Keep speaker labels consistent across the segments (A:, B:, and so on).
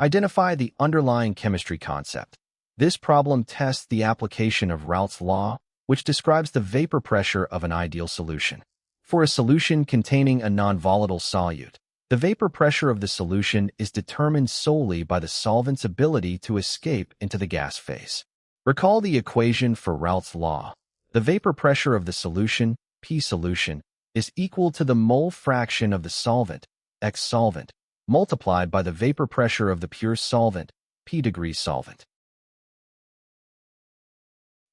A: Identify the underlying chemistry concept. This problem tests the application of Raoult's law, which describes the vapor pressure of an ideal solution. For a solution containing a non-volatile solute, the vapor pressure of the solution is determined solely by the solvent's ability to escape into the gas phase. Recall the equation for Raoult's law. The vapor pressure of the solution, P solution, is equal to the mole fraction of the solvent, X solvent, multiplied by the vapor pressure of the pure solvent, P degrees solvent.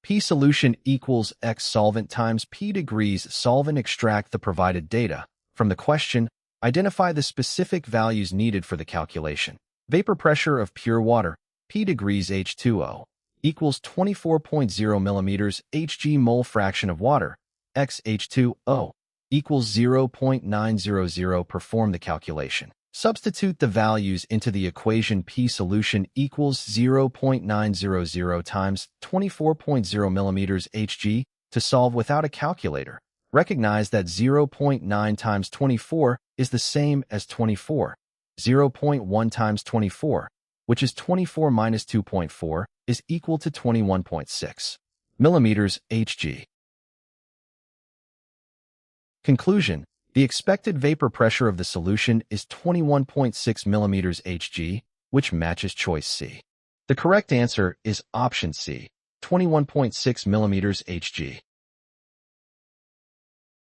A: P solution equals X solvent times P degrees solvent. Extract the provided data. From the question, identify the specific values needed for the calculation. Vapor pressure of pure water, P degrees H2O, equals 24.0 millimeters Hg. Mole fraction of water, X H2O, equals 0.900. Perform the calculation. Substitute the values into the equation. P solution equals 0.900 times 24.0 millimeters Hg. To solve without a calculator, recognize that 0.9 times 24 is the same as 24. 0.1 times 24, which is 24 minus 2.4, is equal to 21.6 millimeters Hg. Conclusion: the expected vapor pressure of the solution is 21.6 millimeters Hg, which matches choice C. The correct answer is option C, 21.6 millimeters Hg.